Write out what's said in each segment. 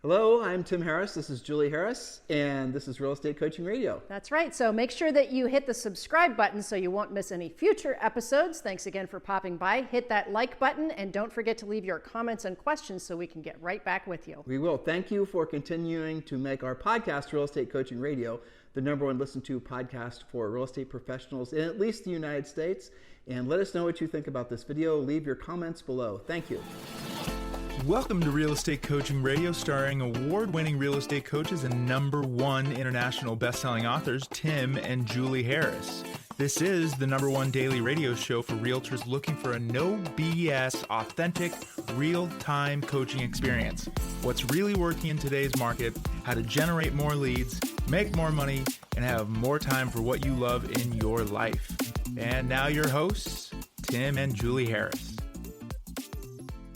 Hello, I'm Tim Harris. This is Julie Harris, and this is Real Estate Coaching Radio. That's right. So make sure that you hit the subscribe button so you won't miss any future episodes. Thanks again for popping by. Hit that like button, and don't forget to leave your comments and questions so we can get right back with you. We will. Thank you for continuing to make our podcast, Real Estate Coaching Radio, the #1 listened to podcast for real estate professionals in at least the United States. And let us know what you think about this video. Leave your comments below. Thank you. Welcome to Real Estate Coaching Radio, starring award-winning real estate coaches and #1 international best-selling authors, Tim and Julie Harris. This is the #1 daily radio show for realtors looking for a no BS, authentic, real-time coaching experience. What's really working in today's market, how to generate more leads, make more money, and have more time for what you love in your life. And now your hosts, Tim and Julie Harris.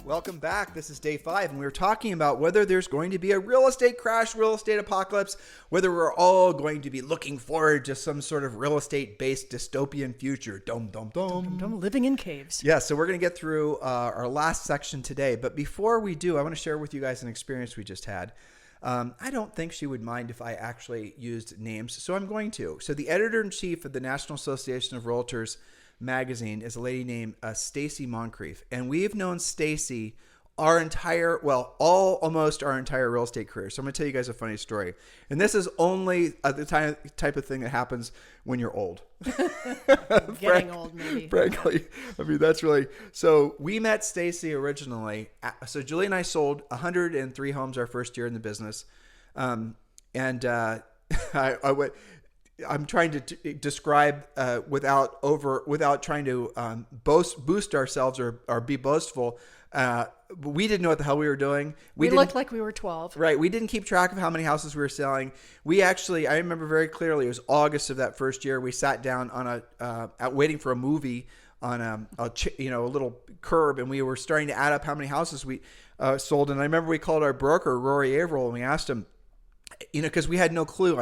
Welcome back. This is day 5, and we were talking about whether there's going to be a real estate crash, real estate apocalypse, whether we're all going to be looking forward to some sort of real estate-based dystopian future. Living in caves. Yeah, so we're going to get through our last section today. But before we do, I want to share with you guys an experience we just had. I don't think she would mind if I actually used names, so I'm going to. So the editor-in-chief of the National Association of Realtors magazine is a lady named Stacy Moncrief, and we've known Stacy almost our entire real estate career. So I'm going to tell you guys a funny story, and this is only the type of thing that happens when you're old. Getting old, maybe. Frankly, I mean that's really. So we met Stacy originally. So Julie and I sold 103 homes our first year in the business, and I went. I'm trying to describe without trying to boost ourselves or be boastful. We didn't know what the hell we were doing. We looked like we were 12. Right. We didn't keep track of how many houses we were selling. I remember very clearly, it was August of that first year. We sat down on waiting for a movie on a little curb, and we were starting to add up how many houses we sold. And I remember we called our broker, Rory, and we asked him, because we had no clue.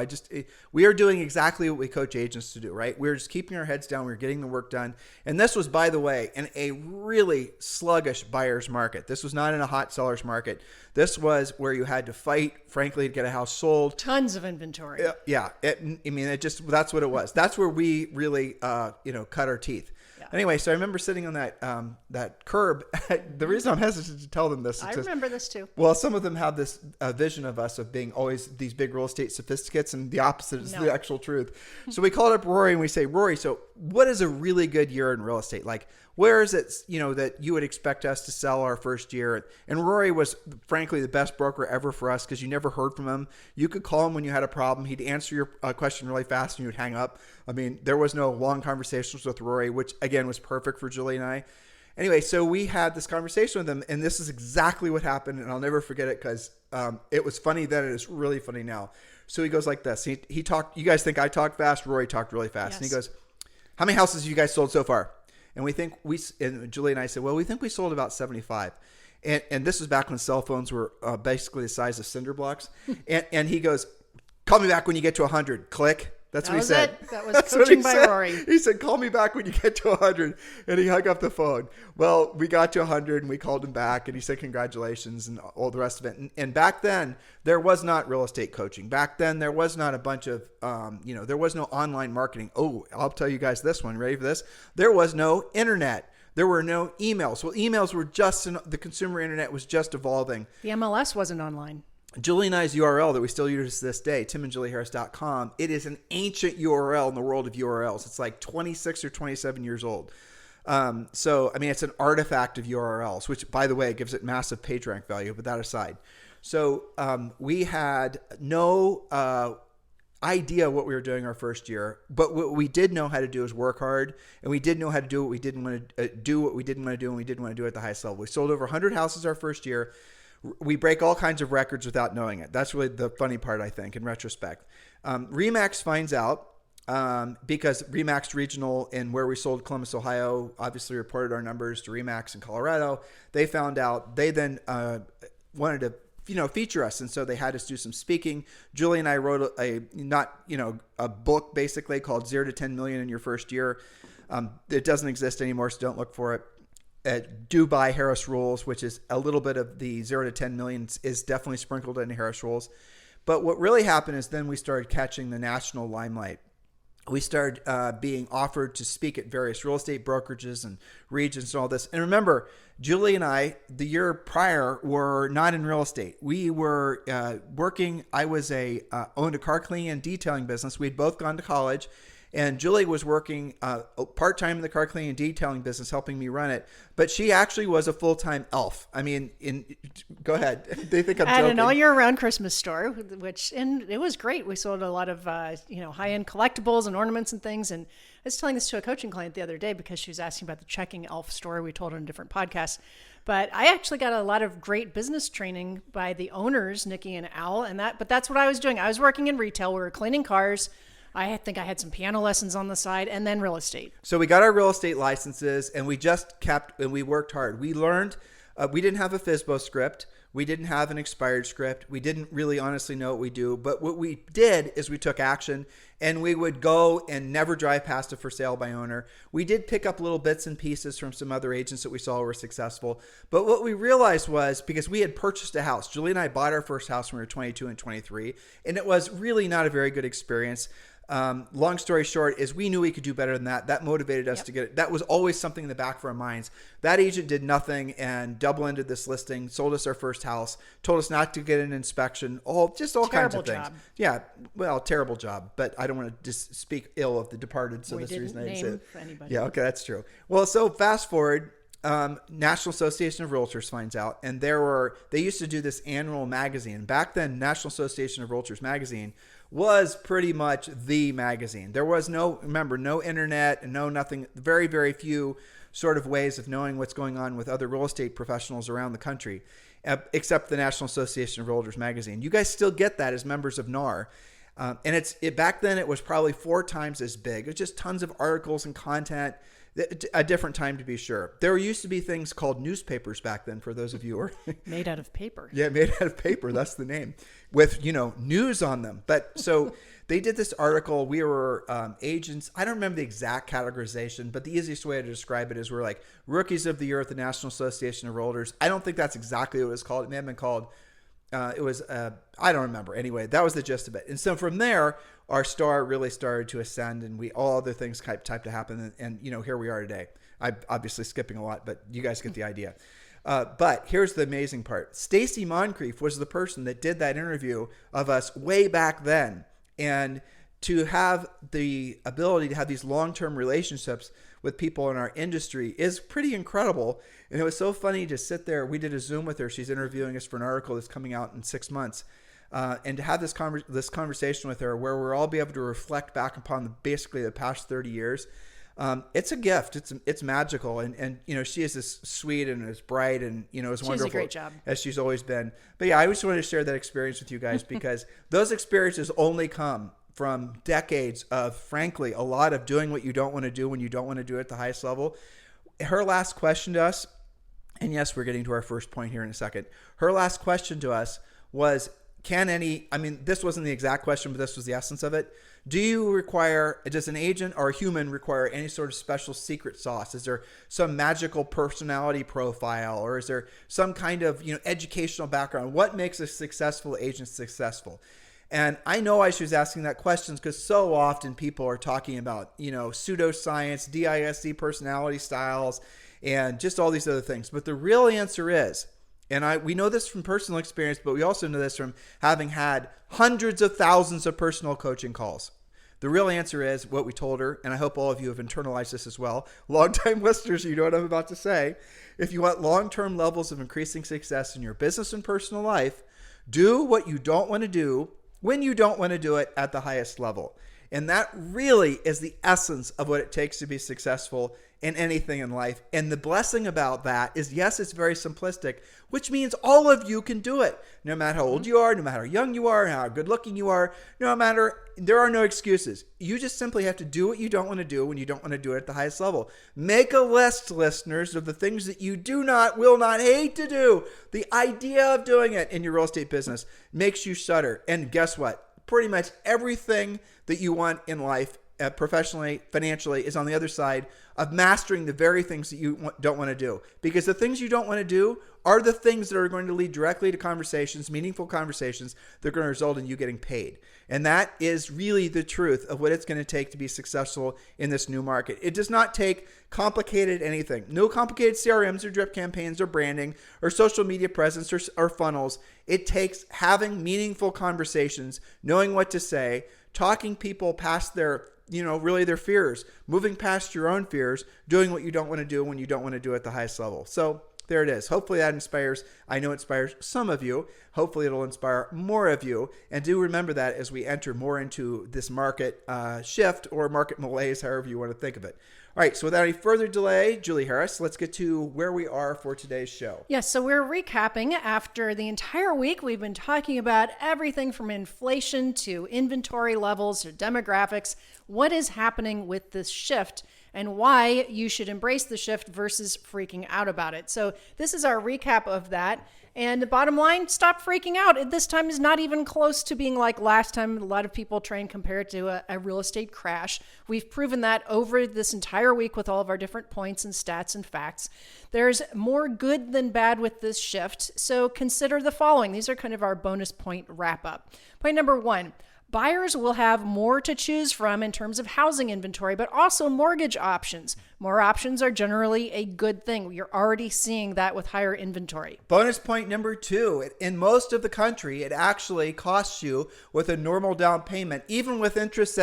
We are doing exactly what we coach agents to do, right? We were just keeping our heads down. We were getting the work done. And this was, by the way, in a really sluggish buyer's market. This was not in a hot seller's market. This was where you had to fight, frankly, to get a house sold. Tons of inventory. Yeah. That's what it was. That's where we really, cut our teeth. Yeah. Anyway, so I remember sitting on that curb. The reason I'm hesitant to tell them this is I remember this too. Well, some of them have this vision of us of being always these big real estate sophisticates, and the opposite is the actual truth. So we called up Rory and we say, Rory, so what is a really good year in real estate? Like, where is it, that you would expect us to sell our first year? And Rory was, frankly, the best broker ever for us because you never heard from him. You could call him when you had a problem. He'd answer your question really fast and you would hang up. I mean, there was no long conversations with Rory, which, again, was perfect for Julie and I. Anyway, so we had this conversation with him, and this is exactly what happened, and I'll never forget it because it was funny then, and it's really funny now. So he goes like this. He talked. You guys think I talk fast? Rory talked really fast. Yes. And he goes, how many houses have you guys sold so far? And Julie and I said, well, we think we sold about 75. And this was back when cell phones were basically the size of cinder blocks. and he goes, call me back when you get to 100. Click. That's what he said. That was coaching by Rory. He said, call me back when you get to 100. And he hung up the phone. Well, we got to 100 and we called him back and he said, congratulations and all the rest of it. And back then, there was not real estate coaching. Back then, there was not a bunch of, there was no online marketing. Oh, I'll tell you guys this one. Ready for this? There was no internet. There were no emails. Well, emails were the consumer internet was just evolving. The MLS wasn't online. Julie and I's URL that we still use to this day, timandjulieharris.com, it is an ancient URL in the world of URLs. It's like 26 or 27 years old. It's an artifact of URLs, which, by the way, gives it massive PageRank value, but that aside. So we had no idea what we were doing our first year, but what we did know how to do is work hard, and we did know how to do what we didn't want to do, and we didn't want to do it at the highest level. We sold over 100 houses our first year. We break all kinds of records without knowing it. That's really the funny part, I think, in retrospect. Remax finds out because Remax Regional, and where we sold Columbus, Ohio, obviously reported our numbers to Remax in Colorado. They found out. They then wanted to feature us, and so they had us do some speaking. Julie and I wrote a book basically called 0 to 10 million in your first year. It doesn't exist anymore, so don't look for it. do by Harris rules, which is a little bit of the 0 to 10 million is definitely sprinkled into Harris rules. But what really happened is then we started catching the national limelight. We started being offered to speak at various real estate brokerages and regions and all this. And remember, Julie and I, the year prior, were not in real estate. We were working. I was owned a car cleaning and detailing business. We'd both gone to college. And Julie was working part-time in the car cleaning and detailing business, helping me run it. But she actually was a full-time elf. I mean, go ahead. They think I'm joking. At an all-year-round Christmas store, and it was great. We sold a lot of high-end collectibles and ornaments and things. And I was telling this to a coaching client the other day because she was asking about the checking elf story we told on a different podcast. But I actually got a lot of great business training by the owners, Nikki and Al, but that's what I was doing. I was working in retail. We were cleaning cars. I think I had some piano lessons on the side and then real estate. So we got our real estate licenses and we worked hard. We learned, we didn't have a FSBO script. We didn't have an expired script. We didn't really honestly know what we do. But what we did is we took action and we would go and never drive past a for sale by owner. We did pick up little bits and pieces from some other agents that we saw were successful. But what we realized was, because we had purchased a house, Julie and I bought our first house when we were 22 and 23, and it was really not a very good experience. Long story short is we knew we could do better than that. That motivated us to get it. That was always something in the back of our minds. That agent did nothing and double-ended this listing, sold us our first house, told us not to get an inspection, all kinds of things. Job. Yeah, well, terrible job. But I don't want to just speak ill of the departed, so that's the reason I didn't say it. Anybody. Yeah, okay, that's true. Well, so fast forward. National Association of Realtors finds out, and they used to do this annual magazine. Back then, National Association of Realtors magazine was pretty much the magazine. There was no internet and no nothing, very, very few sort of ways of knowing what's going on with other real estate professionals around the country, except the National Association of Realtors magazine. You guys still get that as members of NAR. And back then it was probably 4 times as big. It was just tons of articles and content. A different time, to be sure. There used to be things called newspapers back then, for those of you who are made out of paper. Yeah, made out of paper. That's the name, with news on them. But so they did this article. We were agents. I don't remember the exact categorization, but the easiest way to describe it is we're like rookies of the year at the National Association of Realtors. I don't think that's exactly what it was called. It may have been called. I don't remember. Anyway, that was the gist of it. And so from there, our star really started to ascend, and all other things type to happen. And here we are today. I'm obviously skipping a lot, but you guys get the idea. But here's the amazing part. Stacy Moncrief was the person that did that interview of us way back then. And to have the ability to have these long-term relationships with people in our industry is pretty incredible. And it was so funny to sit there. We did a Zoom with her. She's interviewing us for an article that's coming out in 6 months. And to have this conversation with her where we'll all be able to reflect back upon basically the past 30 years, it's a gift. It's magical. And she is as sweet and as bright and, as wonderful. She does a great job. As she's always been. But yeah, I just wanted to share that experience with you guys because those experiences only come from decades of, frankly, a lot of doing what you don't want to do when you don't want to do it at the highest level. Her last question to us, and yes, we're getting to our first point here in a second. Her last question to us was, this wasn't the exact question, but this was the essence of it. Does an agent or a human require any sort of special secret sauce? Is there some magical personality profile, or is there some kind of, educational background? What makes a successful agent successful? And I know she was asking that question because so often people are talking about, pseudoscience, DISC personality styles, and just all these other things. But the real answer is, and we know this from personal experience, but we also know this from having had hundreds of thousands of personal coaching calls. The real answer is what we told her, and I hope all of you have internalized this as well. Longtime listeners, you know what I'm about to say. If you want long-term levels of increasing success in your business and personal life, do what you don't want to do when you don't want to do it at the highest level. And that really is the essence of what it takes to be successful in anything in life. And the blessing about that is, yes, it's very simplistic, which means all of you can do it. No matter how old you are, no matter how young you are, how good looking you are, there are no excuses. You just simply have to do what you don't want to do when you don't want to do it at the highest level. Make a list, listeners, of the things that you will not hate to do. The idea of doing it in your real estate business makes you shudder. And guess what? Pretty much everything that you want in life professionally, financially, is on the other side of mastering the very things that you don't want to do. Because the things you don't want to do are the things that are going to lead directly to conversations, meaningful conversations that are going to result in you getting paid. And that is really the truth of what it's going to take to be successful in this new market. It does not take complicated anything. No complicated CRMs or drip campaigns or branding or social media presence or funnels. It takes having meaningful conversations, knowing what to say, talking people past their, really their fears, moving past your own fears, doing what you don't want to do when you don't want to do it at the highest level. So there it is. Hopefully that inspires. I know it inspires some of you. Hopefully it'll inspire more of you. And do remember that as we enter more into this market shift or market malaise, however you want to think of it. All right, so without any further delay, Julie Harris, let's get to where we are for today's show. Yes, so we're recapping after the entire week. We've been talking about everything from inflation to inventory levels to demographics, what is happening with this shift and why you should embrace the shift versus freaking out about it. So this is our recap of that. And the bottom line, stop freaking out. This time is not even close to being like last time. A lot of people try and compare it to a real estate crash. We've proven that over this entire week with all of our different points and stats and facts. There's more good than bad with this shift. So consider the following. These are kind of our bonus point wrap up. Point number 1. Buyers will have more to choose from in terms of housing inventory, but also mortgage options. More options are generally a good thing. You're already seeing that with higher inventory. Bonus point number 2. In most of the country, it actually costs you with a normal down payment, even with interest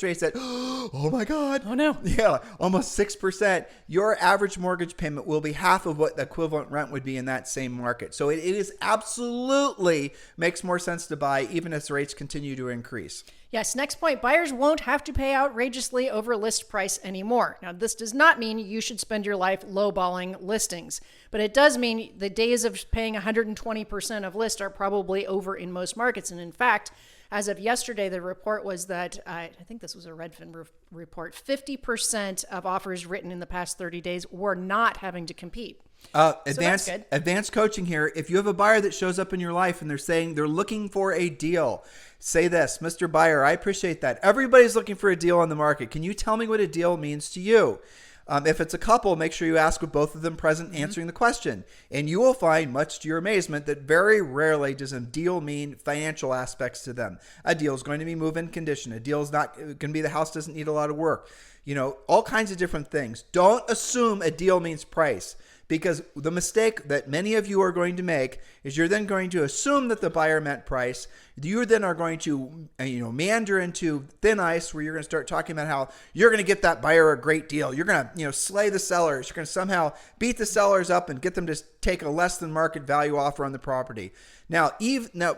rates that, oh my God. Oh no. Yeah, almost 6%. Your average mortgage payment will be half of what the equivalent rent would be in that same market. So it is absolutely makes more sense to buy even as rates continue to increase. Yes, next point, buyers won't have to pay outrageously over list price anymore. Now, this does not mean you should spend your life lowballing listings, but it does mean the days of paying 120% of list are probably over in most markets. And in fact, as of yesterday, the report was that, I think this was a Redfin report, 50% of offers written in the past 30 days were not having to compete. Advanced coaching here. If you have a buyer that shows up in your life and they're saying they're looking for a deal, say this, Mr. Buyer, I appreciate that. Everybody's looking for a deal on the market. Can you tell me what a deal means to you? If it's a couple, make sure you ask with both of them present answering the question. And you will find, much to your amazement, that very rarely does a deal mean financial aspects to them. A deal is going to be move-in condition. A deal is not going to be the house doesn't need a lot of work. All kinds of different things. Don't assume a deal means price. Because the mistake that many of you are going to make is you're then going to assume that the buyer meant price. You then are going to, meander into thin ice where you're going to start talking about how you're going to get that buyer a great deal. You're going to, slay the sellers. You're going to somehow beat the sellers up and get them to take a less than market value offer on the property. Now,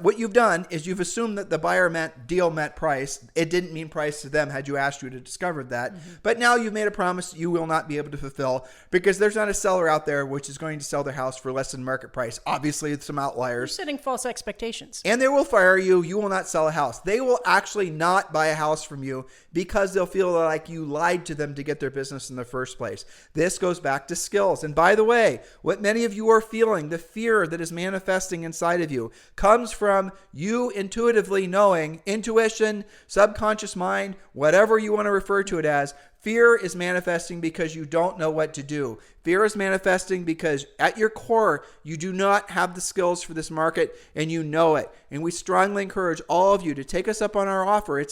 what you've done is you've assumed that the buyer deal meant price. It didn't mean price to them had you asked you to discover that. Mm-hmm. But now you've made a promise you will not be able to fulfill because there's not a seller out there which is going to sell their house for less than market price. Obviously, some outliers. You're setting false expectations. And they will fire you. You will not sell a house. They will actually not buy a house from you because they'll feel like you lied to them to get their business in the first place. This goes back to skills. And by the way, what many of you are feeling, the fear that is manifesting inside of you, comes from you intuitively knowing, intuition, subconscious mind, whatever you want to refer to it as. Fear is manifesting because you don't know what to do. Fear is manifesting because at your core, you do not have the skills for this market and you know it. And we strongly encourage all of you to take us up on our offer.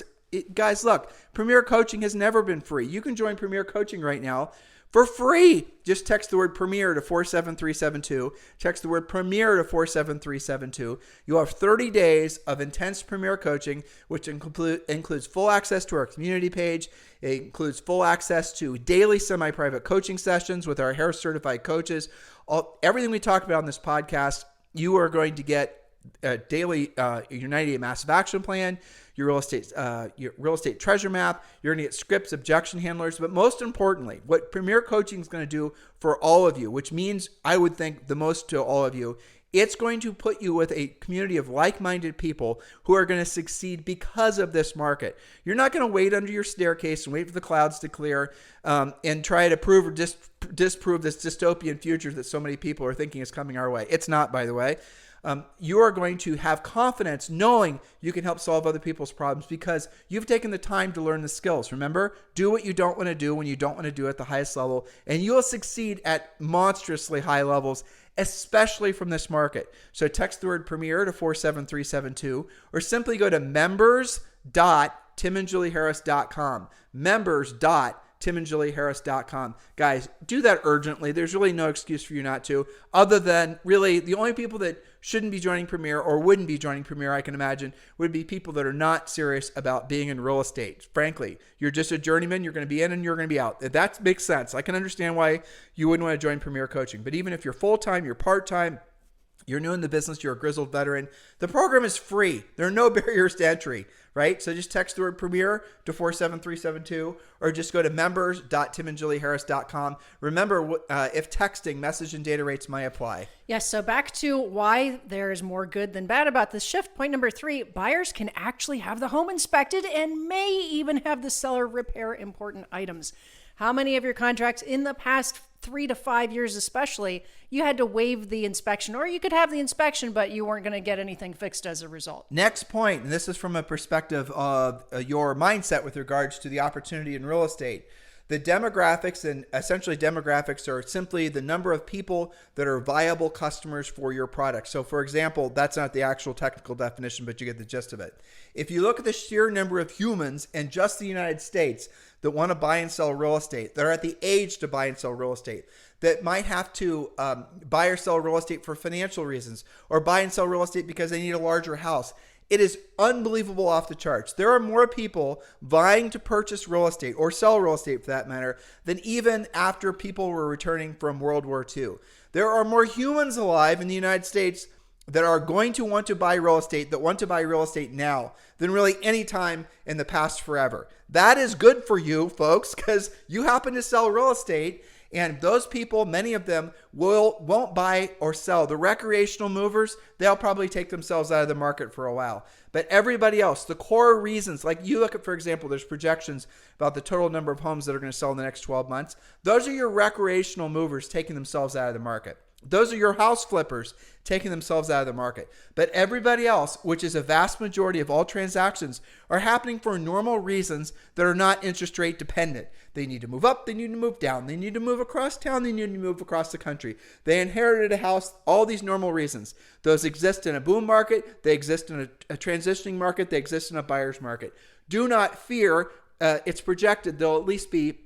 Guys, look, Premier Coaching has never been free. You can join Premier Coaching right now for free. Just text the word Premier to 47372. Text the word Premier to 47372. You'll have 30 days of intense Premier Coaching, which includes full access to our community page. It includes full access to daily semi-private coaching sessions with our Harris certified coaches. Everything we talk about on this podcast, you are going to get a daily your 90-day massive action plan, your real estate treasure map. You're going to get scripts, objection handlers, but most importantly, what Premier Coaching is going to do for all of you, which means I would think the most to all of you, it's going to put you with a community of like-minded people who are going to succeed because of this market. You're not going to wait under your staircase and wait for the clouds to clear and try to prove or disprove this dystopian future that so many people are thinking is coming our way. It's not, by the way. You are going to have confidence knowing you can help solve other people's problems because you've taken the time to learn the skills. Remember, do what you don't want to do when you don't want to do at the highest level, and you'll succeed at monstrously high levels, especially from this market. So text the word Premier to 47372 or simply go to members.timandjulieharris.com. Members.timandjulieharris.com. Guys, do that urgently. There's really no excuse for you not to, other than really the only people that shouldn't be joining Premier or wouldn't be joining Premier, I can imagine, would be people that are not serious about being in real estate. Frankly, you're just a journeyman. You're going to be in and you're going to be out. That makes sense. I can understand why you wouldn't want to join Premier Coaching. But even if you're full-time, you're part-time, you're new in the business, you're a grizzled veteran, the program is free. There are no barriers to entry, right? So just text the word Premier to 47372 or just go to members.timandjulieharris.com. Remember, if texting, message and data rates may apply. Yes, so back to why there is more good than bad about this shift. Point number 3, buyers can actually have the home inspected and may even have the seller repair important items. How many of your contracts in the past 3 to 5 years especially, you had to waive the inspection, or you could have the inspection, but you weren't going to get anything fixed as a result? Next point, and this is from a perspective of your mindset with regards to the opportunity in real estate. The demographics, and essentially demographics are simply the number of people that are viable customers for your product. So for example, that's not the actual technical definition, but you get the gist of it. If you look at the sheer number of humans in just the United States that want to buy and sell real estate, that are at the age to buy and sell real estate, that might have to buy or sell real estate for financial reasons, or buy and sell real estate because they need a larger house, it is unbelievable, off the charts. There are more people vying to purchase real estate or sell real estate for that matter than even after people were returning from World War II. There are more humans alive in the United States that are going to want to buy real estate, that want to buy real estate now, than really any time in the past forever. That is good for you, folks, because you happen to sell real estate. And those people, many of them, won't buy or sell. The recreational movers, they'll probably take themselves out of the market for a while. But everybody else, the core reasons, like you look at, for example, there's projections about the total number of homes that are going to sell in the next 12 months. Those are your recreational movers taking themselves out of the market. Those are your house flippers taking themselves out of the market. But everybody else, which is a vast majority of all transactions, are happening for normal reasons that are not interest rate dependent. They need to move up, they need to move down, they need to move across town, they need to move across the country. They inherited a house, all these normal reasons. Those exist in a boom market, they exist in a transitioning market, they exist in a buyer's market. Do not fear, it's projected there'll at least be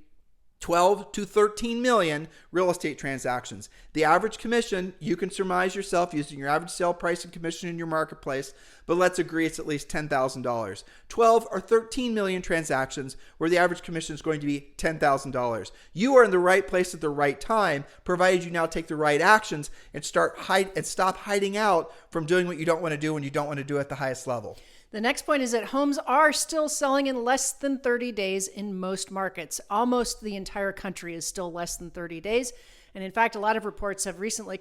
12 to 13 million real estate transactions. The average commission, you can surmise yourself using your average sale price and commission in your marketplace, but let's agree it's at least $10,000. 12 or 13 million transactions where the average commission is going to be $10,000. You are in the right place at the right time, provided you now take the right actions and stop hiding out from doing what you don't want to do when you don't want to do at the highest level. The next point is that homes are still selling in less than 30 days in most markets. Almost the entire country is still less than 30 days. And in fact, a lot of reports have recently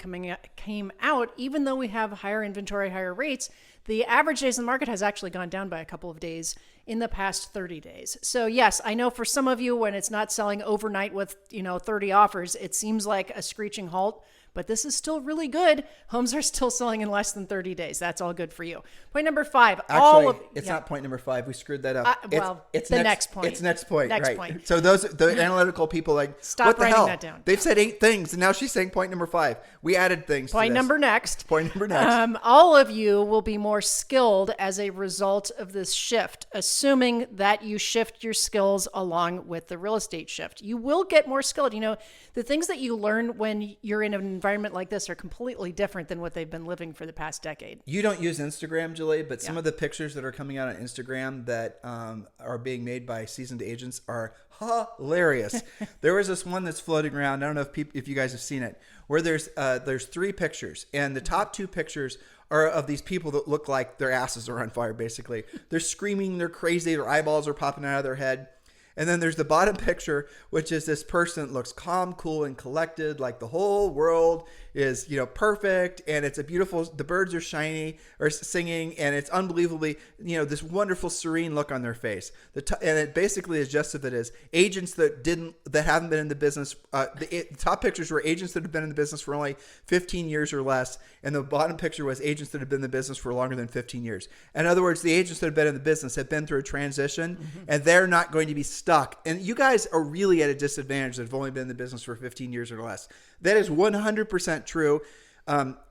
came out, even though we have higher inventory, higher rates, the average days in the market has actually gone down by a couple of days in the past 30 days. So yes, I know for some of you, when it's not selling overnight with 30 offers, it seems like a screeching halt. But this is still really good. Homes are still selling in less than 30 days. That's all good for you. Point number 5. It's not point number 5. We screwed that up. It's the next point. It's next point. Next right. point. So the analytical people stop what the writing hell? That down. They've said 8 things, and now she's saying point number 5. We added things. Point number next. All of you will be more skilled as a result of this shift, assuming that you shift your skills along with the real estate shift. You will get more skilled. The things that you learn when you're in an environment like this are completely different than what they've been living for the past decade. You don't use Instagram, Julie, but some of the pictures that are coming out on Instagram that are being made by seasoned agents are hilarious. There was this one that's floating around. I don't know if you guys have seen it, where there's 3 pictures, and the top 2 pictures are of these people that look like their asses are on fire, basically. They're screaming, they're crazy, their eyeballs are popping out of their head. And then there's the bottom picture, which is this person that looks calm, cool, and collected, like the whole world is, perfect, and it's a beautiful, the birds are shiny or singing, and it's unbelievably, this wonderful serene look on their face. And it basically is just as it is. Agents that haven't been in the business, the top pictures were agents that have been in the business for only 15 years or less, and the bottom picture was agents that have been in the business for longer than 15 years. In other words, the agents that have been in the business have been through a transition, and they're not going to be stuck. And you guys are really at a disadvantage that have only been in the business for 15 years or less. That is 100% true.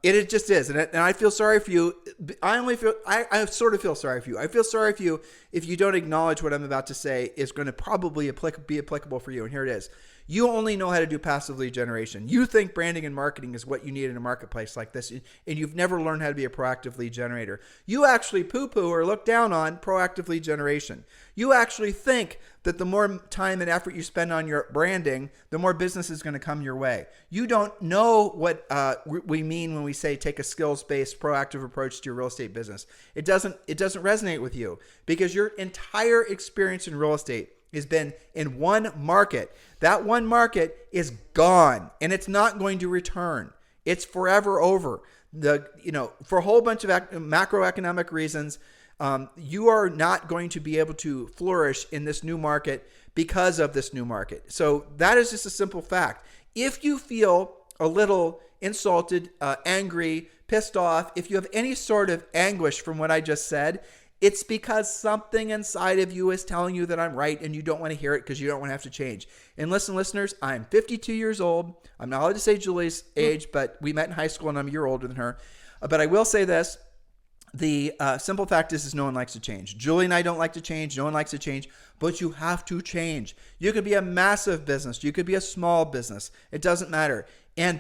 It just is. And I feel sorry for you. I sort of feel sorry for you. I feel sorry for you if you don't acknowledge what I'm about to say is going to probably be applicable for you. And here it is. You only know how to do passive lead generation. You think branding and marketing is what you need in a marketplace like this, and you've never learned how to be a proactive lead generator. You actually poo-poo or look down on proactive lead generation. You actually think that the more time and effort you spend on your branding, the more business is going to come your way. You don't know what we mean when we say take a skills-based proactive approach to your real estate business. It doesn't resonate with you because your entire experience in real estate has been in one market. That one market is gone and it's not going to return. It's forever over. For a whole bunch of macroeconomic reasons, you are not going to be able to flourish in this new market because of this new market. So that is just a simple fact. If you feel a little insulted, angry, pissed off, if you have any sort of anguish from what I just said, it's because something inside of you is telling you that I'm right and you don't want to hear it because you don't want to have to change. And listen, listeners, I'm 52 years old. I'm not allowed to say Julie's age, but we met in high school and I'm a year older than her. But I will say this. The simple fact is no one likes to change. Julie and I don't like to change. No one likes to change, but you have to change. You could be a massive business. You could be a small business. It doesn't matter. And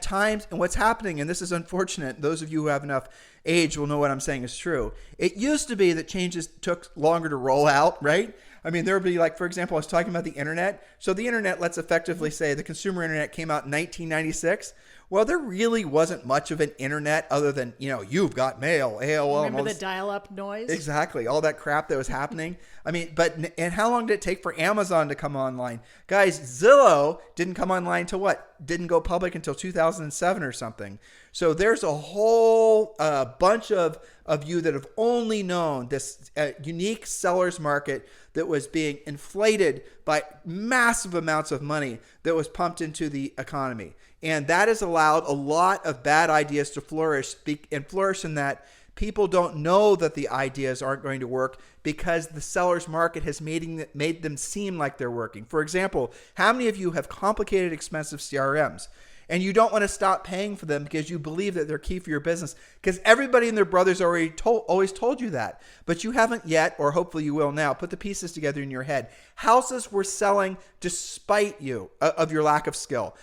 what's happening, and this is unfortunate, those of you who have enough age will know what I'm saying is true. It used to be that changes took longer to roll out, right? I mean, there would be for example, I was talking about the internet. So the internet, let's effectively say the consumer internet came out in 1996. Well, there really wasn't much of an internet other than, you've got mail, AOL. Remember the dial-up noise? Exactly. All that crap that was happening. I mean, and how long did it take for Amazon to come online? Guys, Zillow didn't come online till what? Didn't go public until 2007 or something. So there's a whole bunch of you that have only known this unique seller's market that was being inflated by massive amounts of money that was pumped into the economy. And that has allowed a lot of bad ideas to flourish in that people don't know that the ideas aren't going to work because the seller's market has made them seem like they're working. For example, how many of you have complicated, expensive CRMs? And you don't want to stop paying for them because you believe that they're key for your business because everybody and their brothers always told you that. But you haven't yet, or hopefully you will now, put the pieces together in your head. Houses were selling despite you of your lack of skill.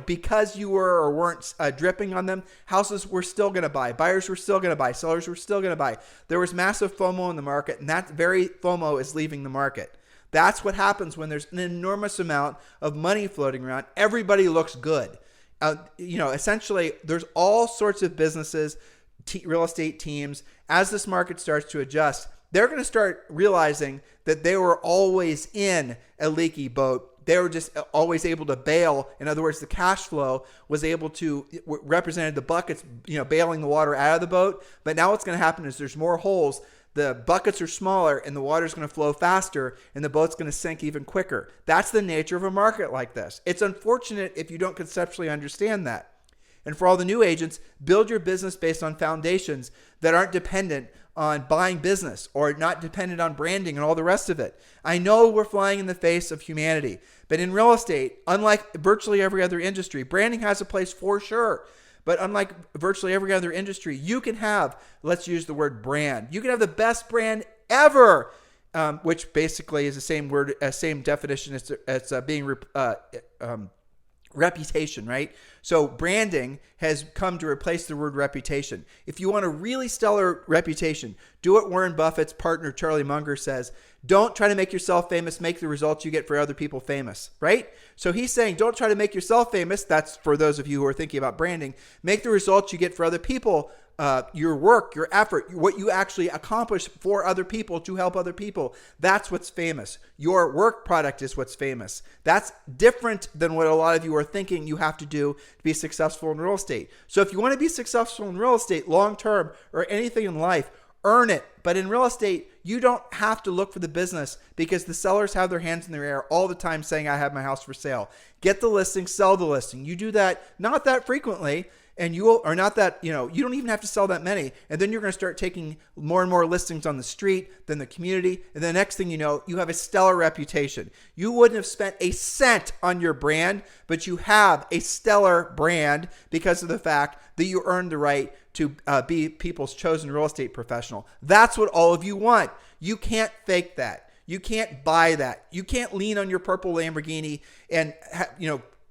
Because you were or weren't dripping on them, houses were still going to buy. Buyers were still going to buy. Sellers were still going to buy. There was massive FOMO in the market, and that very FOMO is leaving the market. That's what happens when there's an enormous amount of money floating around. Everybody looks good. Essentially, there's all sorts of businesses, real estate teams. As this market starts to adjust, they're going to start realizing that they were always in a leaky boat. They were just always able to bail. In other words, the cash flow was able to represented the buckets, bailing the water out of the boat. But now what's going to happen is there's more holes. The buckets are smaller and the water's going to flow faster and the boat's going to sink even quicker. That's the nature of a market like this. It's unfortunate if you don't conceptually understand that. And for all the new agents, build your business based on foundations that aren't dependent on buying business or not dependent on branding and all the rest of it. I know we're flying in the face of humanity, but in real estate, unlike virtually every other industry, branding has a place for sure. But unlike virtually every other industry, you can have, let's use the word brand. You can have the best brand ever, which basically is the same word, same definition as being reputation, right? So branding has come to replace the word reputation. If you want a really stellar reputation, do what Warren Buffett's partner Charlie Munger says. Don't try to make yourself famous, make the results you get for other people famous, right? So he's saying don't try to make yourself famous. That's for those of you who are thinking about branding. Make the results you get for other people your work, your effort, what you actually accomplish for other people to help other people. That's what's famous. Your work product is what's famous. That's different than what a lot of you are thinking you have to do to be successful in real estate. So if you want to be successful in real estate long term or anything in life, earn it. But in real estate, you don't have to look for the business because the sellers have their hands in their air all the time saying, I have my house for sale. Get the listing, sell the listing. You do that not that frequently. And you will, or not that, you don't even have to sell that many. And then you're going to start taking more and more listings on the street, then the community. And the next thing you know, you have a stellar reputation. You wouldn't have spent a cent on your brand, but you have a stellar brand because of the fact that you earned the right to be people's chosen real estate professional. That's what all of you want. You can't fake that. You can't buy that. You can't lean on your purple Lamborghini and,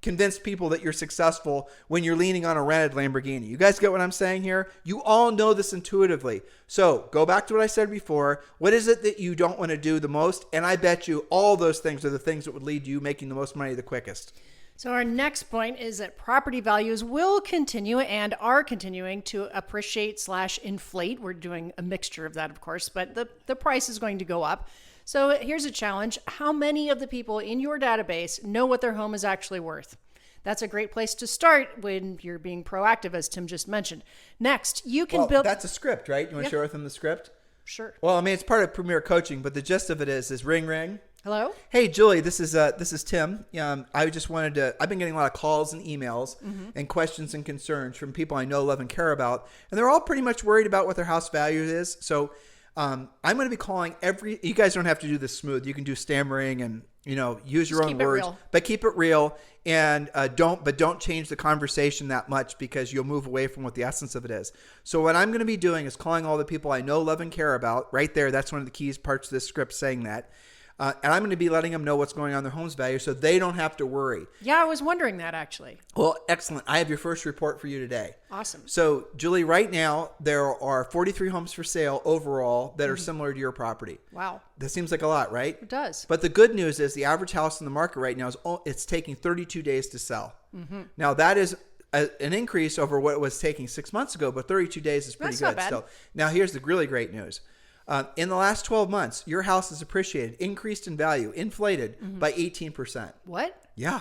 convince people that you're successful when you're leaning on a rented Lamborghini. You guys get what I'm saying here? You all know this intuitively. So go back to what I said before. What is it that you don't want to do the most? And I bet you all those things are the things that would lead to you making the most money the quickest. So our next point is that property values will continue and are continuing to appreciate / inflate. We're doing a mixture of that, of course, but the price is going to go up. So here's a challenge. How many of the people in your database know what their home is actually worth? That's a great place to start when you're being proactive, as Tim just mentioned. Next, you can build... That's a script, right? You want to share with them the script? Sure. Well, I mean, it's part of Premier Coaching, but the gist of it is ring, ring. Hello? Hey, Julie, this is Tim. I just wanted to... I've been getting a lot of calls and emails and questions and concerns from people I know, love, and care about. And they're all pretty much worried about what their house value is. So... I'm going to be calling you guys don't have to do this smooth. You can do stammering and, use your own words, but keep it real and don't change the conversation that much because you'll move away from what the essence of it is. So what I'm going to be doing is calling all the people I know, love, and care about right there. That's one of the keys parts of this script saying that. And I'm going to be letting them know what's going on in their home's value so they don't have to worry. Yeah, I was wondering that actually. Well, excellent. I have your first report for you today. Awesome. So, Julie, right now, there are 43 homes for sale overall that are similar to your property. Wow. That seems like a lot, right? It does. But the good news is the average house in the market right now it's taking 32 days to sell. Now, that is an increase over what it was taking 6 months ago, but 32 days is pretty good still. Now, here's the really great news. In the last 12 months, your house has appreciated, increased in value, inflated by 18%. What? Yeah.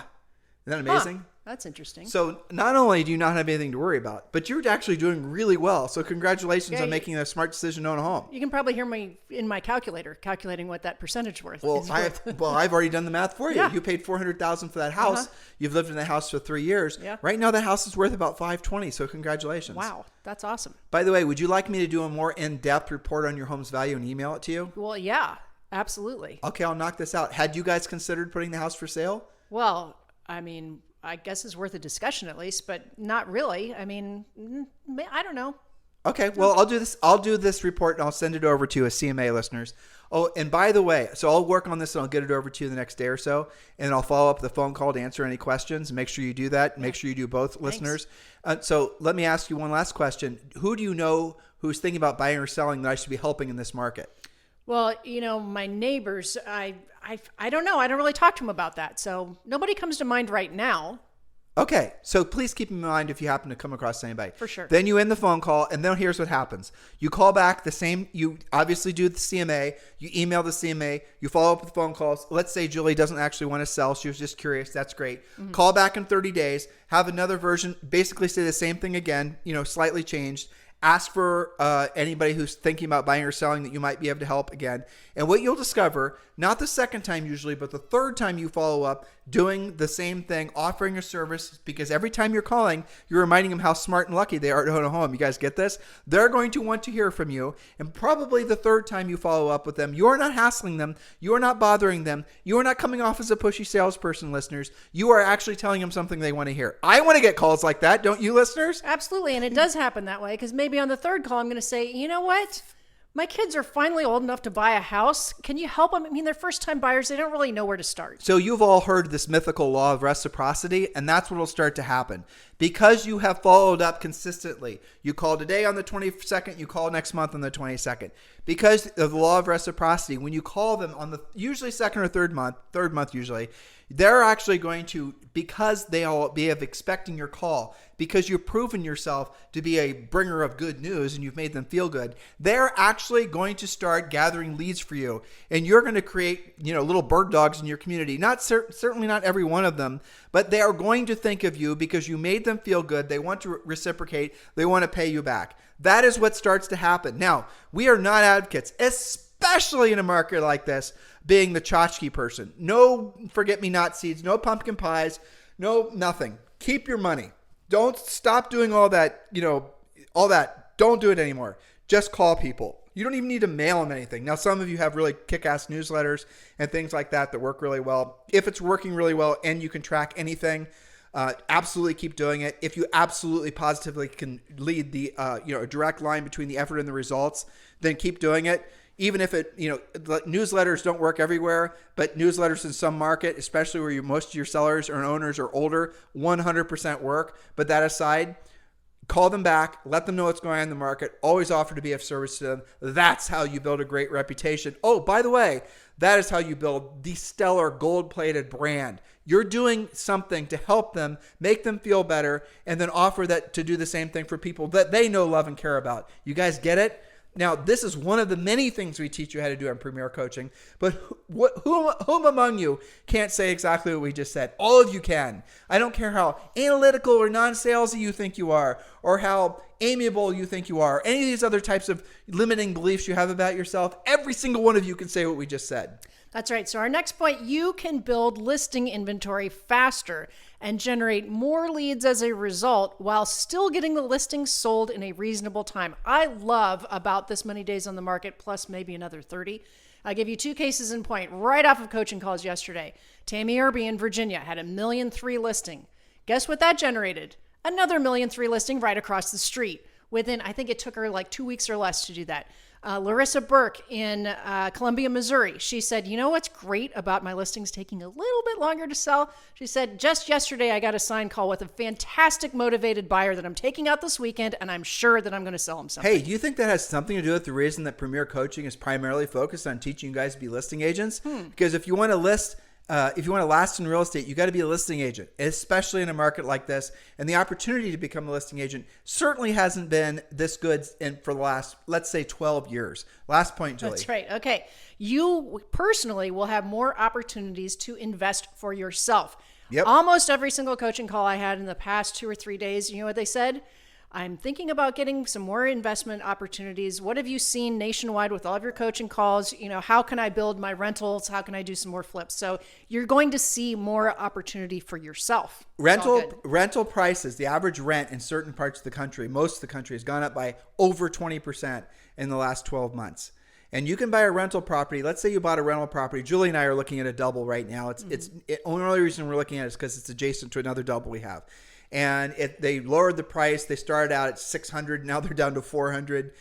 Isn't that amazing? That's interesting. So not only do you not have anything to worry about, but you're actually doing really well. So congratulations on making a smart decision to own a home. You can probably hear me in my calculator calculating what that percentage worth is. I've already done the math for you. Yeah. You paid $400,000 for that house. You've lived in that house for 3 years. Yeah. Right now, that house is worth about $520,000. So congratulations. Wow, that's awesome. By the way, would you like me to do a more in-depth report on your home's value and email it to you? Well, yeah, absolutely. Okay, I'll knock this out. Had you guys considered putting the house for sale? Well, I mean, I guess it's worth a discussion at least, but not really. I mean, I don't know. Okay, well, I'll do this report and I'll send it over to you as CMA listeners. Oh, and by the way, so I'll work on this and I'll get it over to you the next day or so, and I'll follow up with a phone call to answer any questions. Make sure you do that. Make sure you do both, listeners. So let me ask you one last question. Who do you know who's thinking about buying or selling that I should be helping in this market? Well, my neighbors, I don't know. I don't really talk to them about that. So nobody comes to mind right now. Okay, so please keep in mind if you happen to come across anybody. For sure. Then you end the phone call, and then here's what happens. You call back you obviously do the CMA, you email the CMA, you follow up with phone calls. Let's say Julie doesn't actually want to sell. She was just curious. That's great. Mm-hmm. Call back in 30 days, have another version, basically say the same thing again, slightly changed. Ask for anybody who's thinking about buying or selling that you might be able to help again. And what you'll discover, not the second time usually, but the third time you follow up, doing the same thing, offering a service, because every time you're calling, you're reminding them how smart and lucky they are to own a home. You guys get this? They're going to want to hear from you. And probably the third time you follow up with them, you're not hassling them. You are not bothering them. You are not coming off as a pushy salesperson, listeners. You are actually telling them something they want to hear. I want to get calls like that. Don't you, listeners? Absolutely. And it does happen that way, because maybe on the third call, I'm going to say, you know what? My kids are finally old enough to buy a house. Can you help them? I mean, they're first-time buyers. They don't really know where to start. So you've all heard this mythical law of reciprocity, and that's what will start to happen. Because you have followed up consistently. You call today on the 22nd, you call next month on the 22nd. Because of the law of reciprocity, when you call them on the usually second or third month usually, they're actually going to, because they will be expecting your call, because you've proven yourself to be a bringer of good news and you've made them feel good, they're actually going to start gathering leads for you. And you're going to create, little bird dogs in your community. Certainly not every one of them, but they are going to think of you because you made them feel good. They want to reciprocate. They want to pay you back. That is what starts to happen. Now, we are not advocates, especially in a market like this, being the tchotchke person. No forget-me-not seeds, no pumpkin pies, no nothing. Keep your money. Don't stop doing all that, all that. Don't do it anymore. Just call people. You don't even need to mail them anything. Now, some of you have really kick-ass newsletters and things like that work really well. If it's working really well and you can track anything, absolutely keep doing it. If you absolutely positively can lead the, a direct line between the effort and the results, then keep doing it. Even if newsletters don't work everywhere, but newsletters in some market, especially where most of your sellers or owners are older, 100% work. But that aside, call them back, let them know what's going on in the market, always offer to be of service to them. That's how you build a great reputation. Oh, by the way, that is how you build the stellar gold-plated brand. You're doing something to help them, make them feel better, and then offer that to do the same thing for people that they know, love, and care about. You guys get it? Now, this is one of the many things we teach you how to do on Premier Coaching, but whom among you can't say exactly what we just said? All of you can. I don't care how analytical or non-salesy you think you are, or how amiable you think you are, or any of these other types of limiting beliefs you have about yourself. Every single one of you can say what we just said. That's right. So our next point, you can build listing inventory faster and generate more leads as a result while still getting the listings sold in a reasonable time. I love about this many days on the market plus maybe another 30. I'll give you 2 cases in point right off of coaching calls yesterday. Tammy Irby in Virginia had 1.3 million listing. Guess what that generated? Another 1.3 million listing right across the street. Within, I think it took her like 2 weeks or less to do that. Larissa Burke in Columbia, Missouri. She said, you know what's great about my listings taking a little bit longer to sell? She said, just yesterday I got a sign call with a fantastic motivated buyer that I'm taking out this weekend, and I'm sure that I'm going to sell him something. Hey, do you think that has something to do with the reason that Premier Coaching is primarily focused on teaching you guys to be listing agents? Because if you want to last in real estate, you got to be a listing agent, especially in a market like this. And the opportunity to become a listing agent certainly hasn't been this good for the last, let's say, 12 years. Last point, Julie. That's right. Okay. You personally will have more opportunities to invest for yourself. Yep. Almost every single coaching call I had in the past 2 or 3 days, you know what they said? I'm thinking about getting some more investment opportunities. What have you seen nationwide with all of your coaching calls? How can I build my rentals? How can I do some more flips? So you're going to see more opportunity for yourself. Rental prices, the average rent in certain parts of the country, most of the country has gone up by over 20% in the last 12 months. And you can buy a rental property. Let's say you bought a rental property. Julie and I are looking at a double right now. The only reason we're looking at it is because it's adjacent to another double we have. And they lowered the price. They started out at $600. Now they're down to $400.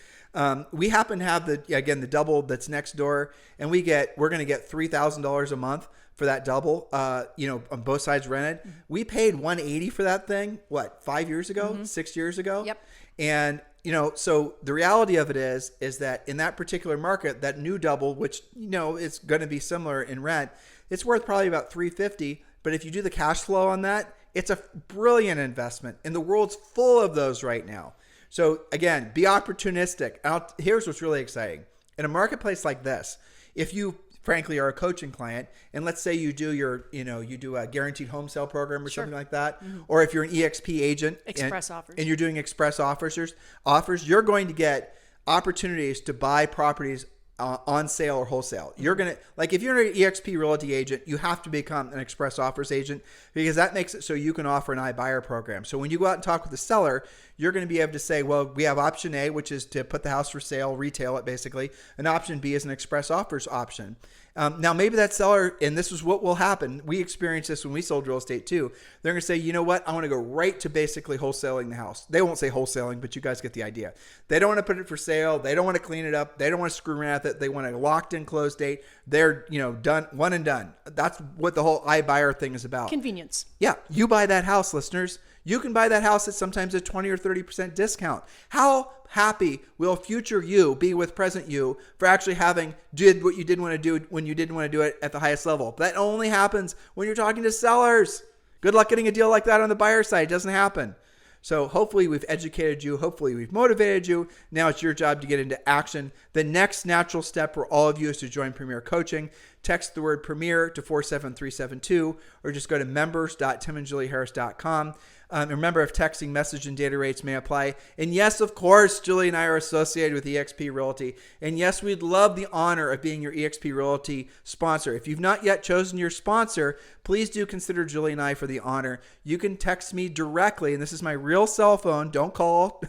We happen to have the double that's next door, and we're going to get $3,000 a month for that double. On both sides rented. Mm-hmm. We paid $180 for that thing. 5 years ago? Mm-hmm. 6 years ago? Yep. And so the reality of it is that in that particular market, that new double, which it's going to be similar in rent, it's worth probably about $350. But if you do the cash flow on that, it's a brilliant investment, and the world's full of those right now. So again, be opportunistic. Here's what's really exciting. In a marketplace like this, if you frankly are a coaching client, and let's say you do you do a guaranteed home sale program or something like that, mm-hmm. or if you're an EXP agent and you're doing express offers, you're going to get opportunities to buy properties on sale or wholesale. You're going to, if you're an EXP realty agent, you have to become an express offers agent because that makes it so you can offer an iBuyer program. So when you go out and talk with the seller, you're going to be able to say, well, we have option A, which is to put the house for sale, retail it basically, and option B is an express offers option. Now, maybe that seller, and this is what will happen. We experienced this when we sold real estate too. They're going to say, you know what? I want to go right to basically wholesaling the house. They won't say wholesaling, but you guys get the idea. They don't want to put it for sale. They don't want to clean it up. They don't want to screw around with it. They want a locked in close date. They're, done, one and done. That's what the whole iBuyer thing is about. Convenience. Yeah. You buy that house, listeners. You can buy that house at sometimes a 20 or 30% discount. How happy will future you be with present you for actually did what you didn't want to do when you didn't want to do it at the highest level? That only happens when you're talking to sellers. Good luck getting a deal like that on the buyer side. It doesn't happen. So hopefully we've educated you. Hopefully we've motivated you. Now it's your job to get into action. The next natural step for all of you is to join Premier Coaching. Text the word Premier to 47372 or just go to members.timandjulieharris.com. Remember, if texting message and data rates may apply. And yes, of course, Julie and I are associated with eXp Realty. And yes, we'd love the honor of being your eXp Realty sponsor. If you've not yet chosen your sponsor, please do consider Julie and I for the honor. You can text me directly, and this is my real cell phone. Don't call.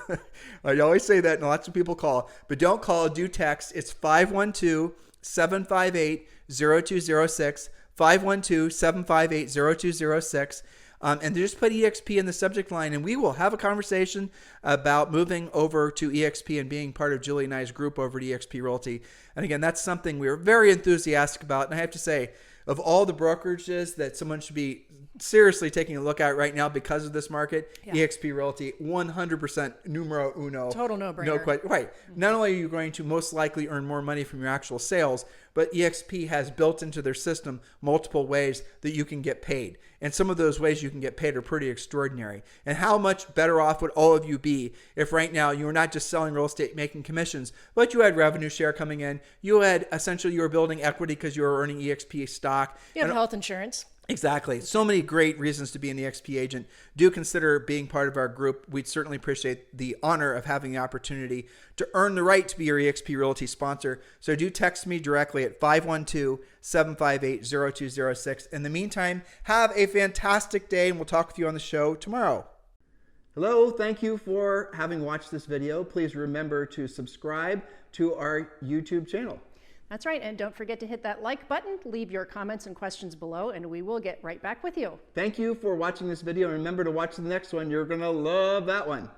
I always say that, and lots of people call. But don't call, do text. It's 512-758-0206, 512-758-0206. And just put EXP in the subject line, and we will have a conversation about moving over to EXP and being part of Julie and I's group over at eXp Realty. And again, that's something we're very enthusiastic about. And I have to say, of all the brokerages that someone should be seriously taking a look at right now because of this market, eXp Realty, 100% numero uno. Total no-brainer. No question. Right. Not only are you going to most likely earn more money from your actual sales, but eXp has built into their system multiple ways that you can get paid. And some of those ways you can get paid are pretty extraordinary. And how much better off would all of you be if right now you were not just selling real estate, making commissions, but you had revenue share coming in. You had essentially, you were building equity because you were earning EXP stock. You have health insurance. Exactly. So many great reasons to be an eXp agent. Do consider being part of our group. We'd certainly appreciate the honor of having the opportunity to earn the right to be your eXp Realty sponsor. So do text me directly at 512-758-0206. In the meantime, have a fantastic day, and we'll talk with you on the show tomorrow. Hello. Thank you for having watched this video. Please remember to subscribe to our YouTube channel. That's right. And don't forget to hit that like button, leave your comments and questions below, and we will get right back with you. Thank you for watching this video. And remember to watch the next one. You're going to love that one.